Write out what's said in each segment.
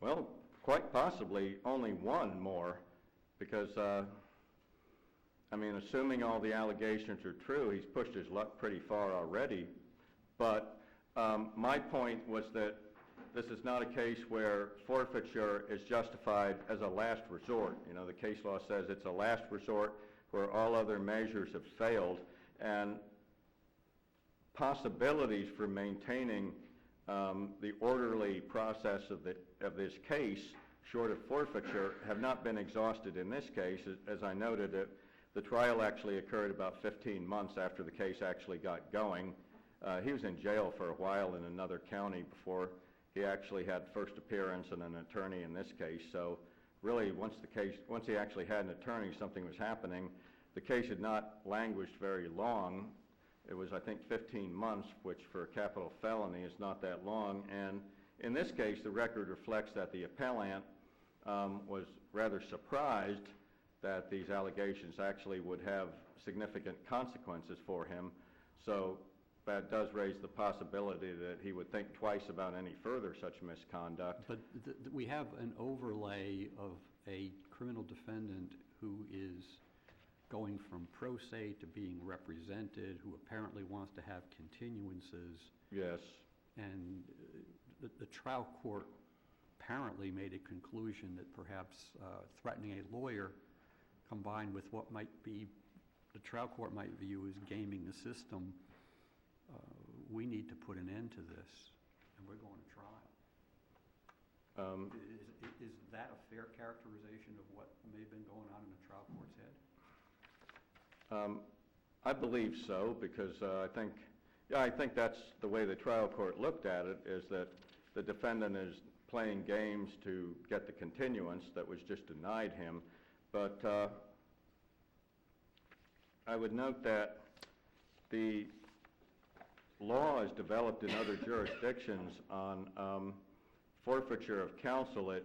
Well, quite possibly only one more, because, I mean, assuming all the allegations are true, he's pushed his luck pretty far already. But my point was that this is not a case where forfeiture is justified as a last resort. You know, the case law says it's a last resort where all other measures have failed, and possibilities for maintaining the orderly process of this case, short of forfeiture, have not been exhausted in this case. As I noted, the trial actually occurred about 15 months after the case actually got going. He was in jail for a while in another county before he actually had first appearance and an attorney in this case. So really, once he actually had an attorney, something was happening. The case had not languished very long. It was, I think, 15 months, which for a capital felony is not that long. And in this case, the record reflects that the appellant was rather surprised that these allegations actually would have significant consequences for him. So that does raise the possibility that he would think twice about any further such misconduct. But we have an overlay of a criminal defendant who is going from pro se to being represented, who apparently wants to have continuances. Yes. And the trial court apparently made a conclusion that perhaps threatening a lawyer combined with what might be, the trial court might view as gaming the system, we need to put an end to this, and we're going to trial. Is that a fair characterization of what may have been going on in the trial court's head? I believe so, because I think that's the way the trial court looked at it, is that the defendant is playing games to get the continuance that was just denied him. But I would note that the law is developed in other jurisdictions on forfeiture of counsel. It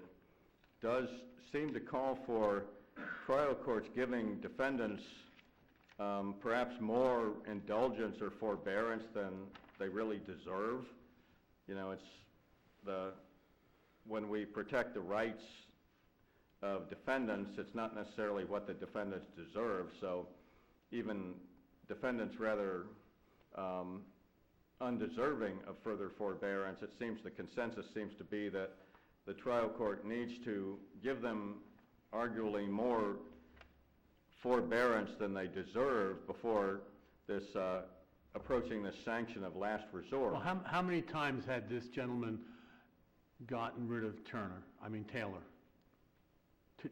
does seem to call for trial courts giving defendants perhaps more indulgence or forbearance than they really deserve. You know, when we protect the rights of defendants, it's not necessarily what the defendants deserve. So even defendants rather undeserving of further forbearance, it seems the consensus seems to be that the trial court needs to give them arguably more forbearance than they deserve before this approaching this sanction of last resort. Well, how many times had this gentleman gotten rid of Taylor?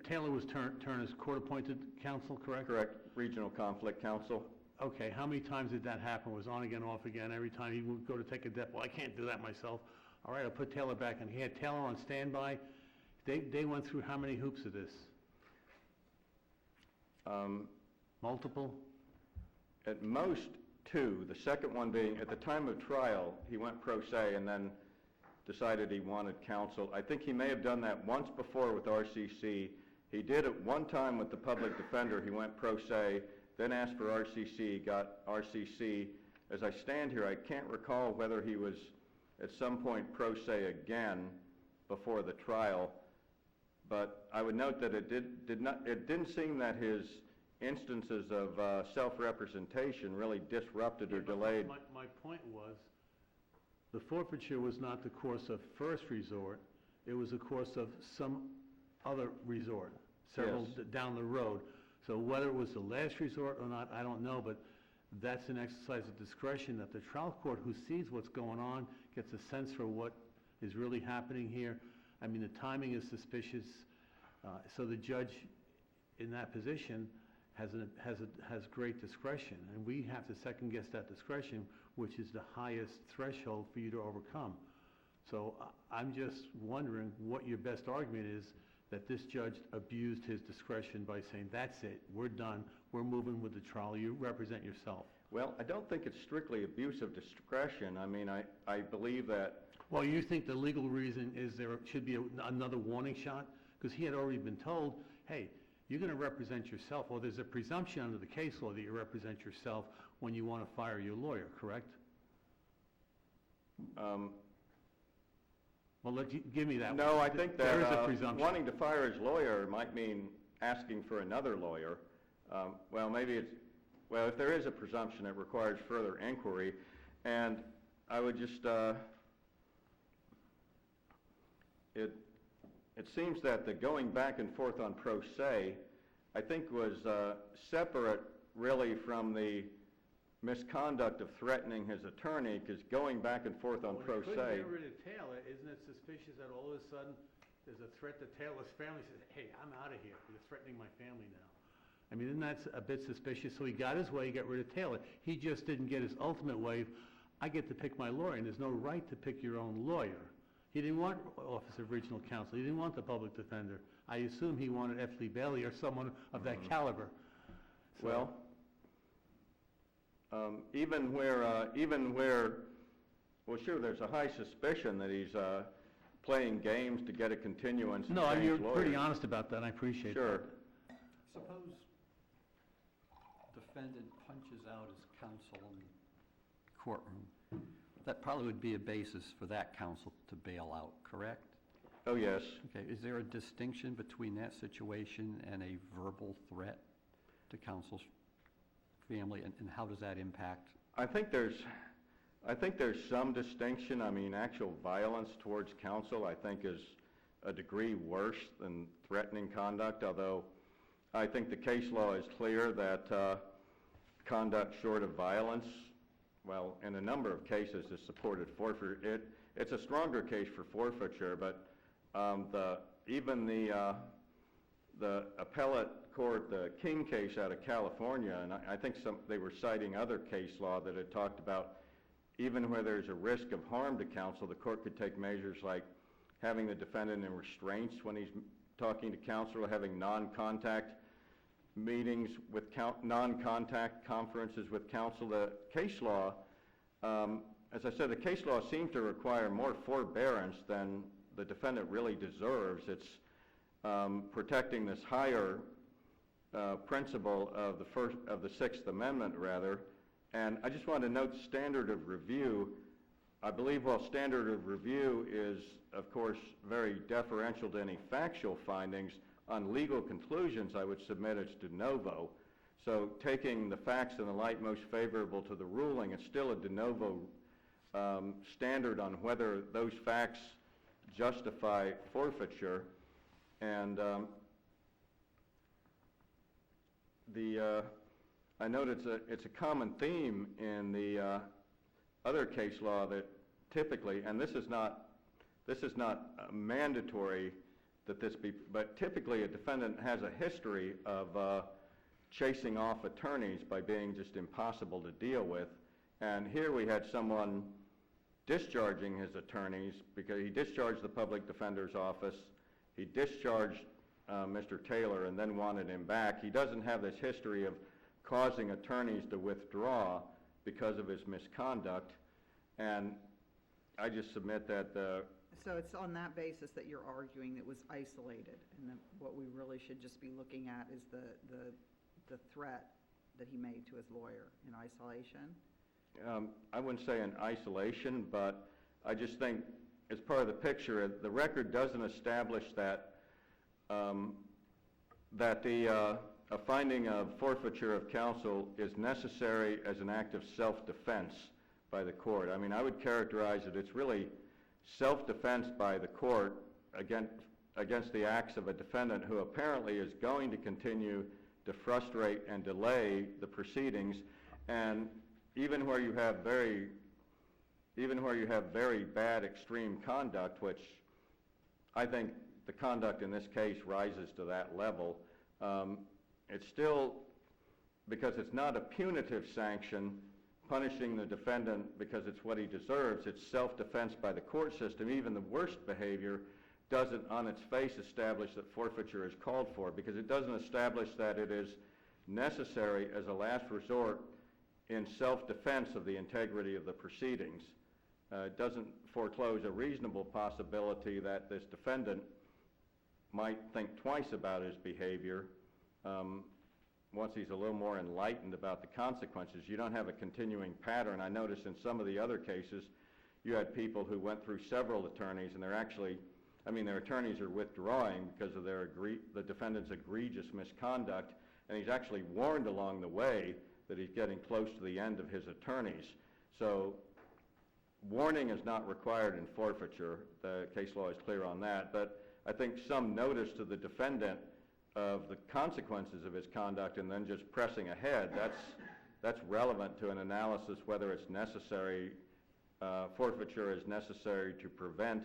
Taylor was Turner's court-appointed counsel, correct? Correct. Regional conflict counsel. Okay, how many times did that happen? Was on again, off again? Every time he would go to take a dep, well, I can't do that myself. All right, I'll put Taylor back in. He had Taylor on standby. They went through how many hoops of this? Multiple? At most two. The second one being, at the time of trial, he went pro se and then decided he wanted counsel. I think he may have done that once before with RCC. He did it one time with the public defender. He went pro se, then asked for RCC, got RCC. As I stand here, I can't recall whether he was at some point pro se again before the trial, but I would note that it didn't seem that his instances of self-representation really disrupted or delayed. My point was, the forfeiture was not the course of first resort, it was a course of some other resort, several down the road. So whether it was the last resort or not, I don't know, but that's an exercise of discretion that the trial court, who sees what's going on, gets a sense for what is really happening here. I mean, the timing is suspicious, so the judge in that position has great discretion, and we have to second guess that discretion, which is the highest threshold for you to overcome. So I'm just wondering what your best argument is that this judge abused his discretion by saying, that's it, we're done, we're moving with the trial, you represent yourself. Well, I don't think it's strictly abuse of discretion. I mean, I believe that... Well, you think the legal reason is there should be another warning shot? Because he had already been told, hey, you're going to represent yourself. Well, there's a presumption under the case law that you represent yourself when you want to fire your lawyer, correct? Well, give me that. No, I think There is a that presumption. wanting to fire his lawyer might mean asking for another lawyer. Well, maybe it's, well, if there is a presumption, it requires further inquiry. And I would just, it seems that the going back and forth on pro se, I think was separate really from the misconduct of threatening his attorney, because going back and forth on pro Well, he se. couldn't get rid of Taylor. Isn't it suspicious that all of a sudden there's a threat to Taylor's family? He says, hey, I'm out of here. You're threatening my family now. I mean, isn't that a bit suspicious? So he got his way, he got rid of Taylor. He just didn't get his ultimate way. I get to pick my lawyer, and there's no right to pick your own lawyer. He didn't want Office of Regional Counsel. He didn't want the public defender. I assume he wanted F. Lee Bailey or someone of that caliber. So- Well, even where, well, sure, there's a high suspicion that he's playing games to get a continuance and No, change you're lawyers. pretty honest about that. I appreciate that. Sure. Suppose defendant punches out his counsel in the courtroom. That probably would be a basis for that counsel to bail out, correct? Oh, yes. Okay, is there a distinction between that situation and a verbal threat to counsel's family, and how does that impact? I think there's some distinction. I mean, actual violence towards counsel, I think, is a degree worse than threatening conduct, although I think the case law is clear that conduct short of violence, well, in a number of cases, is supported forfeiture. It's a stronger case for forfeiture, but even the appellate court, the King case out of California, and I think they were citing other case law that had talked about even where there's a risk of harm to counsel, the court could take measures like having the defendant in restraints when he's talking to counsel, or having non-contact meetings with non-contact conferences with counsel. The case law, as I said, the case law seems to require more forbearance than the defendant really deserves. It's protecting this higher principle of the Sixth Amendment, rather. And I just want to note standard of review. I believe while standard of review is, of course, very deferential to any factual findings, on legal conclusions I would submit it's de novo. So taking the facts in the light most favorable to the ruling, it's still a de novo standard on whether those facts justify forfeiture. And I note it's a common theme in the other case law that typically, and this is not mandatory that this be, but typically a defendant has a history of chasing off attorneys by being just impossible to deal with. And here we had someone discharging his attorneys because he discharged the public defender's office, he discharged Mr. Taylor and then wanted him back. He doesn't have this history of causing attorneys to withdraw because of his misconduct. And I just submit that So it's on that basis that you're arguing it was isolated, and that what we really should just be looking at is the threat that he made to his lawyer in isolation? I wouldn't say in isolation, but I just think as part of the picture, the record doesn't establish that a finding of forfeiture of counsel is necessary as an act of self-defense by the court. I mean, I would characterize it, it's really self-defense by the court against the acts of a defendant who apparently is going to continue to frustrate and delay the proceedings. And even where you have very bad extreme conduct, which I think the conduct in this case rises to that level, it's still, because it's not a punitive sanction punishing the defendant because it's what he deserves, it's self-defense by the court system. Even the worst behavior doesn't on its face establish that forfeiture is called for, because it doesn't establish that it is necessary as a last resort in self-defense of the integrity of the proceedings. It doesn't foreclose a reasonable possibility that this defendant might think twice about his behavior once he's a little more enlightened about the consequences. You don't have a continuing pattern. I notice in some of the other cases, you had people who went through several attorneys, and they're actually, I mean, their attorneys are withdrawing because of the defendant's egregious misconduct, and he's actually warned along the way that he's getting close to the end of his attorneys. So warning is not required in forfeiture. The case law is clear on that, but I think some notice to the defendant of the consequences of his conduct and then just pressing ahead, that's relevant to an analysis whether it's necessary, forfeiture is necessary to prevent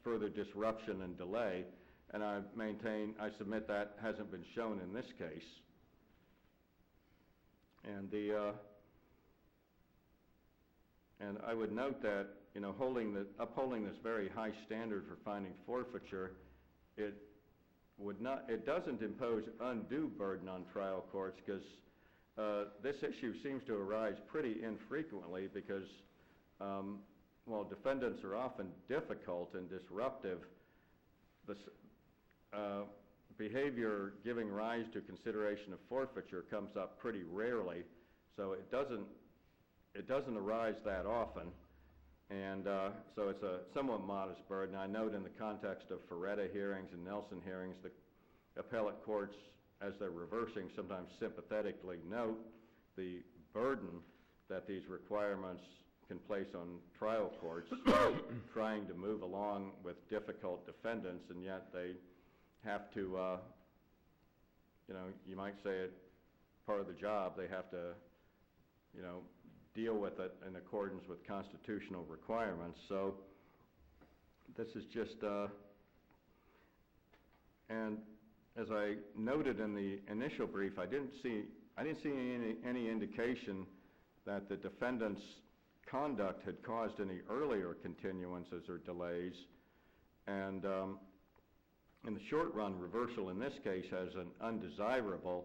further disruption and delay, and I submit that hasn't been shown in this case. And I would note that, you know, upholding this very high standard for finding forfeiture, it doesn't impose undue burden on trial courts, because this issue seems to arise pretty infrequently because while defendants are often difficult and disruptive, this behavior giving rise to consideration of forfeiture comes up pretty rarely, so it doesn't arise that often, and so it's a somewhat modest burden. I note in the context of Ferretta hearings and Nelson hearings, the appellate courts, as they're reversing, sometimes sympathetically note the burden that these requirements can place on trial courts trying to move along with difficult defendants, and yet they have to, you know, you might say it, part of the job, they have to, you know, deal with it in accordance with constitutional requirements. So this is just, and as I noted in the initial brief, I didn't see any indication that the defendant's conduct had caused any earlier continuances or delays, and in the short run, reversal in this case has an undesirable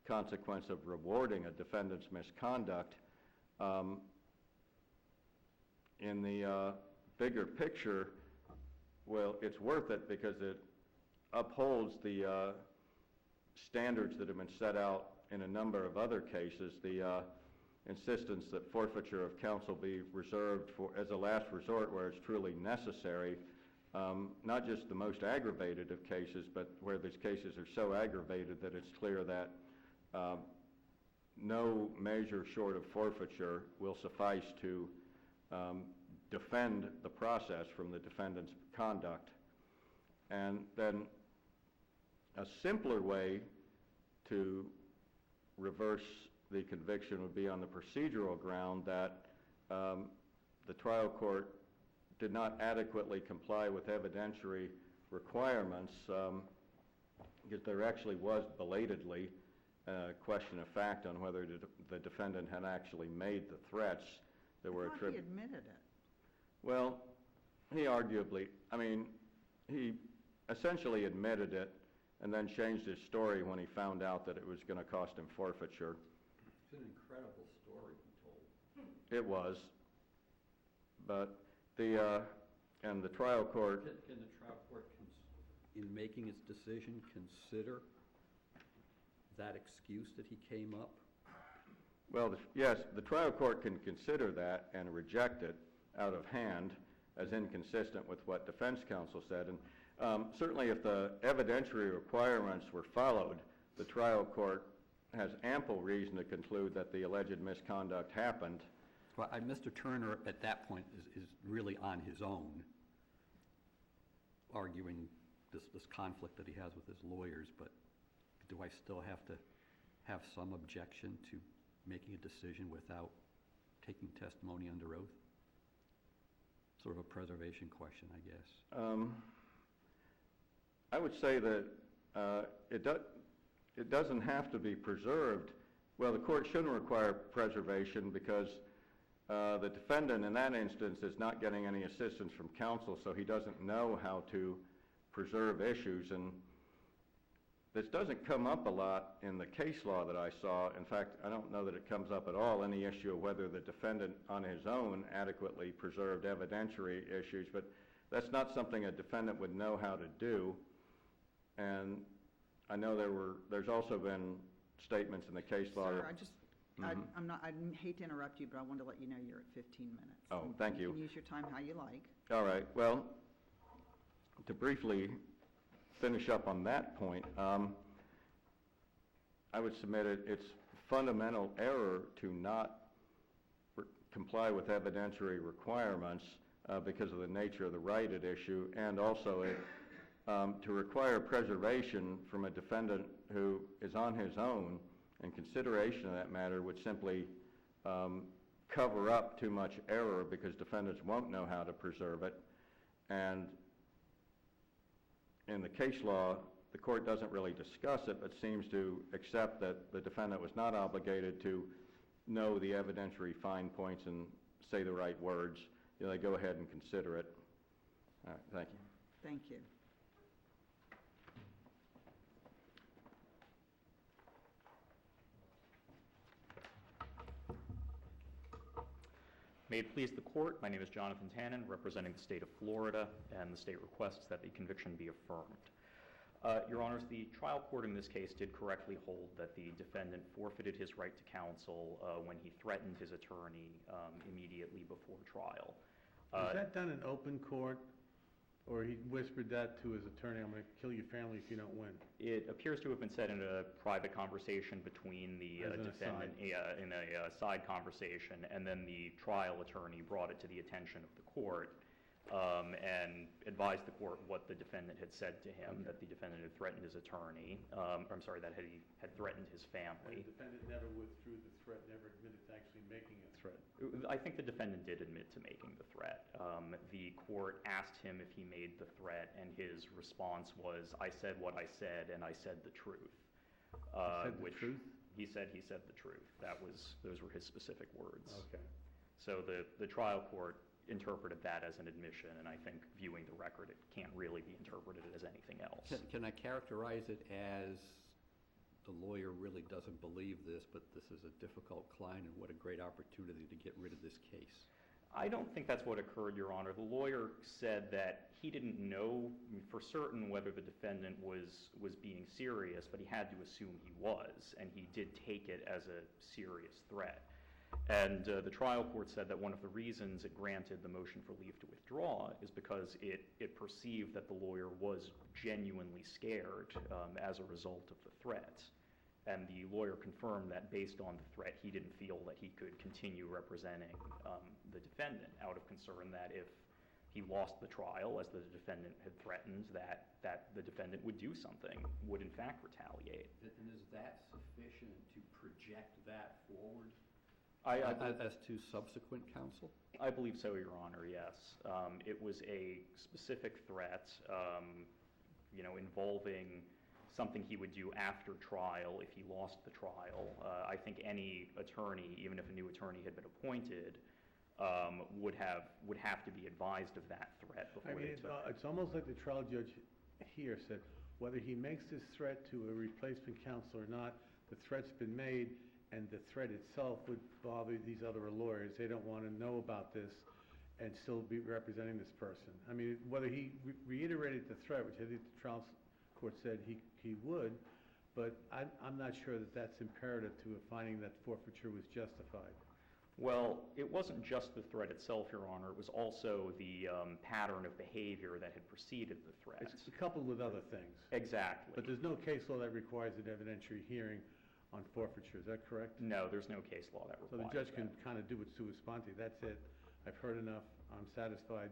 consequence of rewarding a defendant's misconduct. In the bigger picture, well, it's worth it because it upholds the standards that have been set out in a number of other cases. The insistence that forfeiture of counsel be reserved for as a last resort where it's truly necessary, not just the most aggravated of cases, but where these cases are so aggravated that it's clear that no measure short of forfeiture will suffice to defend the process from the defendant's conduct. And then a simpler way to reverse the conviction would be on the procedural ground that the trial court did not adequately comply with evidentiary requirements, because there actually was belatedly a question of fact on whether the defendant had actually made the threats that were attributed. I thought he admitted it. Well, he arguably, I mean, he essentially admitted it and then changed his story when he found out that it was going to cost him forfeiture. It's an incredible story he told. It was, but and the trial court... Can the trial court, in making its decision, consider that excuse that he came up? Well, yes, the trial court can consider that and reject it out of hand as inconsistent with what defense counsel said. And certainly if the evidentiary requirements were followed, the trial court has ample reason to conclude that the alleged misconduct happened. Well, Mr. Turner, at that point, is really on his own, arguing this conflict that he has with his lawyers, but do I still have to have some objection to making a decision without taking testimony under oath? Sort of a preservation question, I guess. I would say that it doesn't have to be preserved. Well, the court shouldn't require preservation because the defendant in that instance is not getting any assistance from counsel, so he doesn't know how to preserve issues. And this doesn't come up a lot in the case law that I saw. In fact, I don't know that it comes up at all, any issue of whether the defendant on his own adequately preserved evidentiary issues, but that's not something a defendant would know how to do. And I know there's also been statements in the case law. Sir, I hate to interrupt you, but I wanted to let you know you're at 15 minutes. Oh, And thank you. You can use your time how you like. All right, well, to briefly finish up on that point, I would submit it's fundamental error to not comply with evidentiary requirements because of the nature of the right at issue, and also to require preservation from a defendant who is on his own, and consideration of that matter would simply cover up too much error because defendants won't know how to preserve it. And in the case law, the court doesn't really discuss it, but seems to accept that the defendant was not obligated to know the evidentiary fine points and say the right words. They go ahead and consider it. All right, thank you. Thank you. May it please the court, my name is Jonathan Tannen, representing the state of Florida, and the state requests that the conviction be affirmed. Your Honors, the trial court in this case did correctly hold that the defendant forfeited his right to counsel when he threatened his attorney immediately before trial. Was that done in open court, or he whispered that to his attorney, I'm going to kill your family if you don't win? It appears to have been said in a private conversation between the As an defendant, in a side conversation, and then the trial attorney brought it to the attention of the court and advised the court what the defendant had said to him, that the defendant had threatened his attorney, that he had threatened his family. The defendant never withdrew the threat, never admitted to actually making a threat. I think the defendant did admit to making the threat. The court asked him if he made the threat, and his response was, I said what I said, and I said the truth. Said the truth? He said the truth. Those were his specific words. Okay. So the trial court interpreted that as an admission, and I think viewing the record, it can't really be interpreted as anything else. Can I characterize it as the lawyer really doesn't believe this, but this is a difficult client, and what a great opportunity to get rid of this case? I don't think that's what occurred, Your Honor. The lawyer said that he didn't know for certain whether the defendant was being serious, but he had to assume he was, and he did take it as a serious threat. And the trial court said that one of the reasons it granted the motion for leave to withdraw is because it perceived that the lawyer was genuinely scared as a result of the threat. And the lawyer confirmed that based on the threat, he didn't feel that he could continue representing the defendant out of concern that if he lost the trial, as the defendant had threatened, that the defendant would do something, would in fact retaliate. And is that sufficient to project that forward? As to subsequent counsel? I believe so, Your Honor, yes. It was a specific threat, involving something he would do after trial if he lost the trial. I think any attorney, even if a new attorney had been appointed, would have to be advised of that threat before they took it. It's almost like the trial judge here said, whether he makes this threat to a replacement counsel or not, the threat's been made, and the threat itself would bother these other lawyers. They don't want to know about this and still be representing this person. I mean, whether he reiterated the threat, which I think the trial court said he would, but I'm not sure that that's imperative to a finding that forfeiture was justified. Well, it wasn't just the threat itself, Your Honor. It was also the pattern of behavior that had preceded the threat. It's coupled with other things. Exactly. But there's no case law that requires an evidentiary hearing on forfeiture, is that correct? No, there's no case law that So requires the judge can that. kind of do it sua sponte, that's it, I've heard enough, I'm satisfied,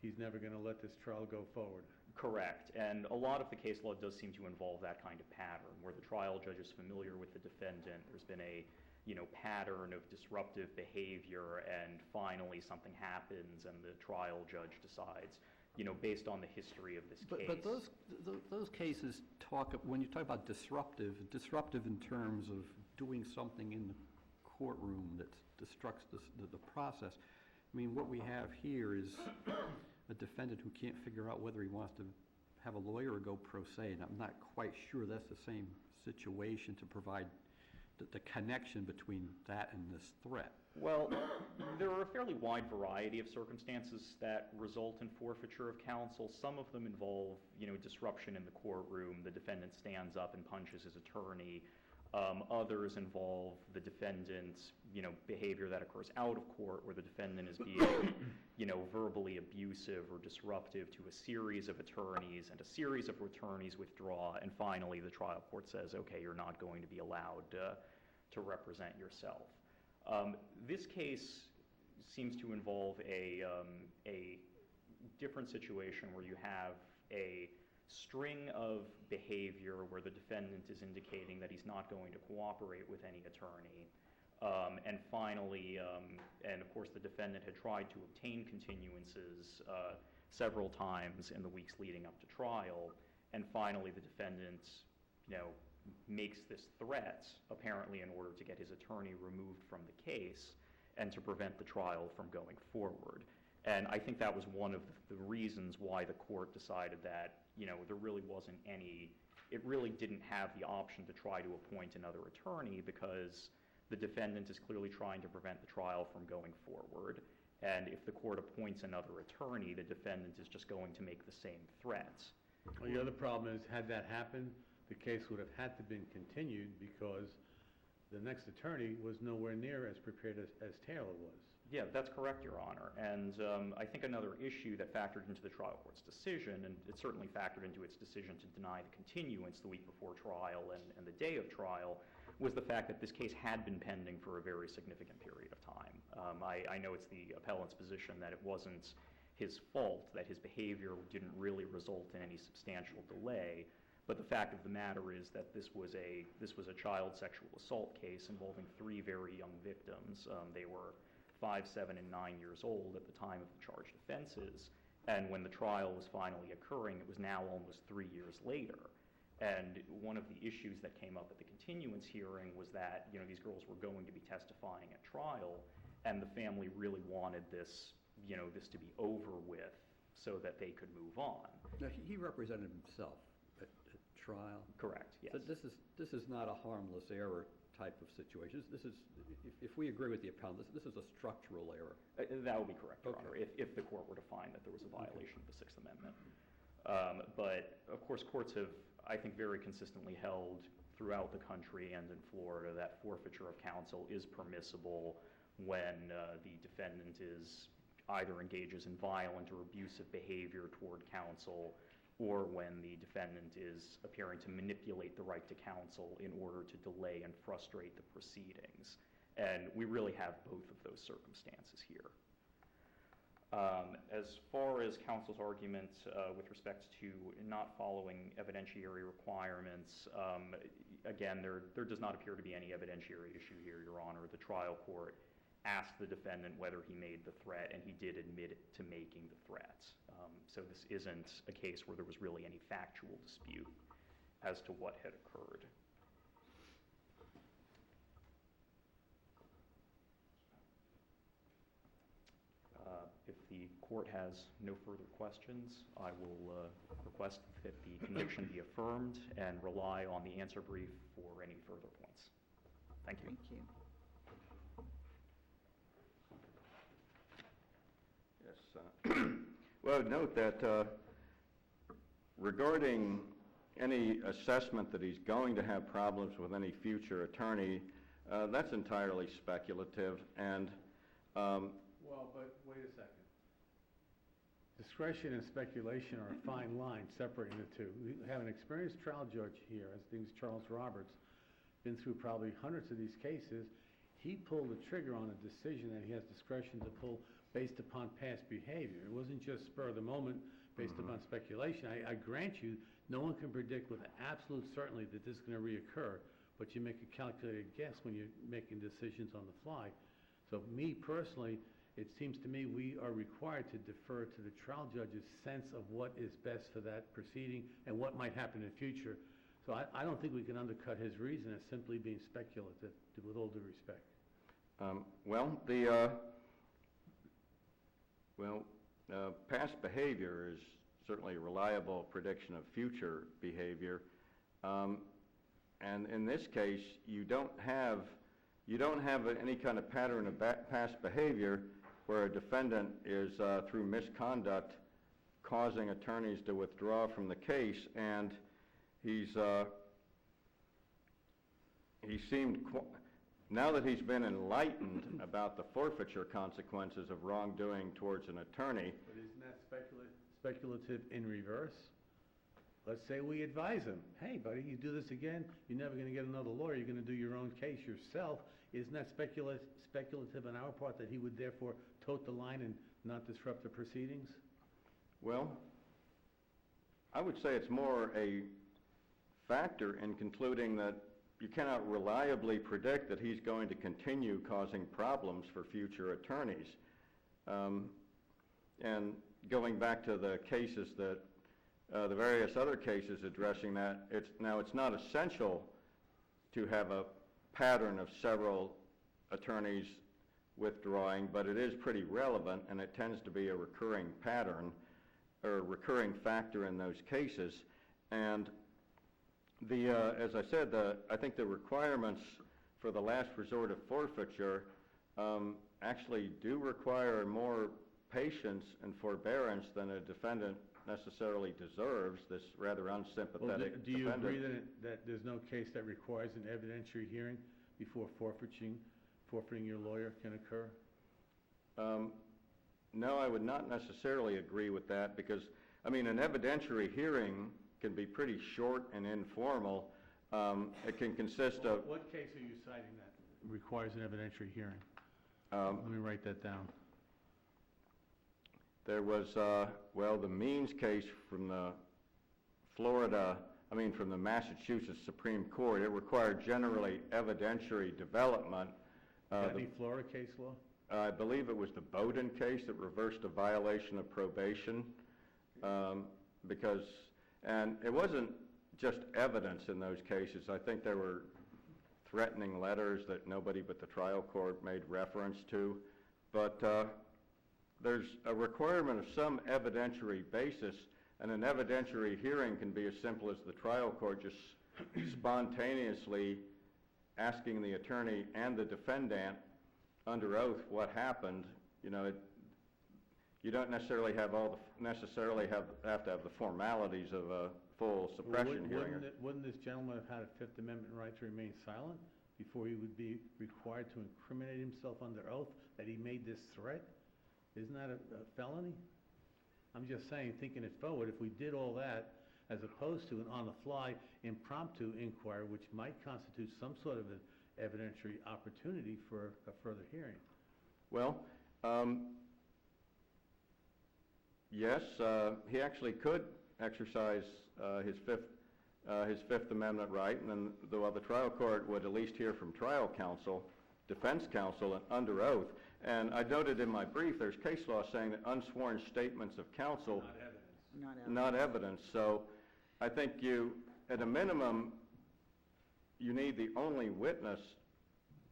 he's never going to let this trial go forward. Correct, and a lot of the case law does seem to involve that kind of pattern, where the trial judge is familiar with the defendant, there's been a pattern of disruptive behavior, and finally something happens, and the trial judge decides, based on the history of this case. But those cases when you talk about disruptive in terms of doing something in the courtroom that destructs the process. I mean, what we have here is a defendant who can't figure out whether he wants to have a lawyer or go pro se, and I'm not quite sure that's the same situation to provide the connection between that and this threat. Well, there are a fairly wide variety of circumstances that result in forfeiture of counsel. Some of them involve, disruption in the courtroom. The defendant stands up and punches his attorney. Others involve the defendant's, behavior that occurs out of court, where the defendant is being, verbally abusive or disruptive to a series of attorneys, and a series of attorneys withdraw, and finally the trial court says, okay, you're not going to be allowed to represent yourself. This case seems to involve a different situation where you have a string of behavior where the defendant is indicating that he's not going to cooperate with any attorney. And finally, and of course the defendant had tried to obtain continuances several times in the weeks leading up to trial, and finally the defendant, makes this threat, apparently in order to get his attorney removed from the case and to prevent the trial from going forward. And I think that was one of the reasons why the court decided that, there really wasn't any, it really didn't have the option to try to appoint another attorney, because the defendant is clearly trying to prevent the trial from going forward. And if the court appoints another attorney, the defendant is just going to make the same threats. Well, the other problem is, had that happened, the case would have had to been continued, because the next attorney was nowhere near as prepared as Taylor was. Yeah, that's correct, Your Honor. And I think another issue that factored into the trial court's decision, and it certainly factored into its decision to deny the continuance the week before trial and the day of trial, was the fact that this case had been pending for a very significant period of time. I know it's the appellant's position that it wasn't his fault, that his behavior didn't really result in any substantial delay, but the fact of the matter is that this was a child sexual assault case involving 3 very young victims. They were 5, 7, and 9 years old at the time of the charged offenses, and when the trial was finally occurring, it was now almost 3 years later. And one of the issues that came up at the continuance hearing was that, these girls were going to be testifying at trial, and the family really wanted this, this to be over with so that they could move on. Now, he represented himself at trial. Correct, yes. So this is not a harmless error type of situation. This is, if we agree with the appellant, this is a structural error. That would be correct, Your Okay. Honor, if the court were to find that there was a violation of the Sixth Amendment. But, of course, courts have, I think, very consistently held throughout the country and in Florida that forfeiture of counsel is permissible when the defendant either engages in violent or abusive behavior toward counsel, or when the defendant is appearing to manipulate the right to counsel in order to delay and frustrate the proceedings. And we really have both of those circumstances here. As far as counsel's argument with respect to not following evidentiary requirements, again, there does not appear to be any evidentiary issue here, Your Honor. The trial court asked the defendant whether he made the threat, and he did admit to making the threat. So this isn't a case where there was really any factual dispute as to what had occurred. If the court has no further questions, I will request that the conviction be affirmed and rely on the answer brief for any further points. Thank you. Thank you. Yes. Well, note that regarding any assessment that he's going to have problems with any future attorney, that's entirely speculative, and Well, but wait a second. Discretion and speculation are a fine line separating the two. We have an experienced trial judge here, as things Charles Roberts, been through probably hundreds of these cases. He pulled the trigger on a decision that he has discretion to pull based upon past behavior. It wasn't just spur of the moment based upon speculation. I grant you, no one can predict with absolute certainty that this is going to reoccur, but you make a calculated guess when you're making decisions on the fly. So me personally, it seems to me we are required to defer to the trial judge's sense of what is best for that proceeding and what might happen in the future. So I don't think we can undercut his reason as simply being speculative, with all due respect. Past behavior is certainly a reliable prediction of future behavior, and in this case, you don't have any kind of pattern of past behavior where a defendant is, through misconduct, causing attorneys to withdraw from the case, and he's he seemed, now that he's been enlightened about the forfeiture consequences of wrongdoing towards an attorney, But isn't that speculative in reverse? Let's say we advise him, hey, buddy, you do this again, you're never gonna get another lawyer, you're gonna do your own case yourself. Isn't that speculative on our part that he would therefore tote the line and not disrupt the proceedings? well, I would say it's more a factor in concluding that you cannot reliably predict that he's going to continue causing problems for future attorneys. And going back to the cases that, the various other cases addressing that, it's not essential to have a pattern of several attorneys withdrawing, but it is pretty relevant, and it tends to be a recurring pattern, or a recurring factor in those cases. And as I said, I think the requirements for the last resort of forfeiture actually do require more patience and forbearance than a defendant necessarily deserves, this rather unsympathetic Do you defendant. agree that there's no case that requires an evidentiary hearing before forfeiting your lawyer can occur? No, I would not necessarily agree with that, because, I mean, an evidentiary hearing can be pretty short and informal. It can consist of... What case are you citing that requires an evidentiary hearing? Let me write that down. There was, well, the Means case from the from the Massachusetts Supreme Court. It required generally evidentiary development. Got any Florida case law? I believe it was the Bowden case that reversed a violation of probation, and it wasn't just evidence in those cases. I think there were threatening letters that nobody but the trial court made reference to, but there's a requirement of some evidentiary basis, and an evidentiary hearing can be as simple as the trial court just spontaneously asking the attorney and the defendant under oath what happened. You know, you don't necessarily have have to have the formalities of a full suppression hearing. Wouldn't this gentleman have had a Fifth Amendment right to remain silent before he would be required to incriminate himself under oath that he made this threat? Isn't that a felony? I'm just saying, thinking it forward, if we did all that, as opposed to an on-the-fly impromptu inquiry, which might constitute some sort of an evidentiary opportunity for a further hearing. Well, yes, he actually could exercise his Fifth Amendment right, and then the trial court would at least hear from trial counsel, defense counsel, and under oath. And I noted in my brief, there's case law saying that unsworn statements of counsel... Not evidence. So I think at a minimum, you need the only witness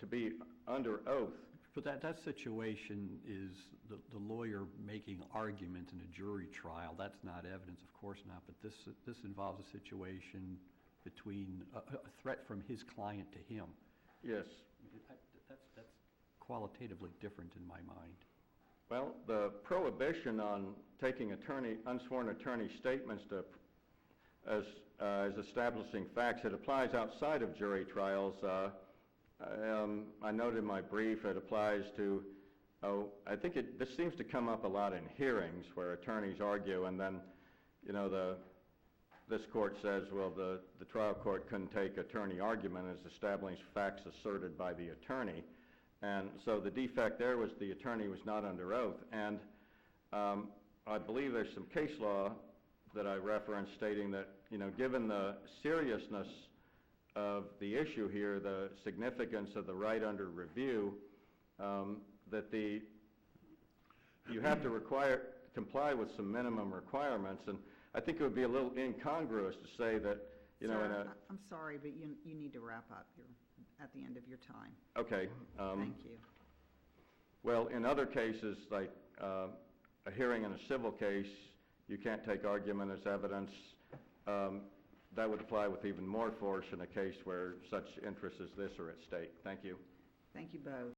to be under oath. But that situation is the lawyer making argument in a jury trial. That's not evidence, of course not, but this involves a situation between a threat from his client to him. Yes. That's qualitatively different in my mind. Well, the prohibition on taking unsworn attorney statements as establishing facts, it applies outside of jury trials. I noted in my brief it applies to, I think this seems to come up a lot in hearings where attorneys argue, and then, this court says, well, the trial court couldn't take attorney argument as establishing facts asserted by the attorney. And so the defect there was the attorney was not under oath. And I believe there's some case law that I referenced stating that, given the seriousness of the issue here, the significance of the right under review, that you have to comply with some minimum requirements. And I think it would be a little incongruous to say that, Sir, I'm sorry, but you need to wrap up. You're at the end of your time. Okay. Thank you. Well, in other cases, like a hearing in a civil case, you can't take argument as evidence. That would apply with even more force in a case where such interests as this are at stake. Thank you. Thank you both.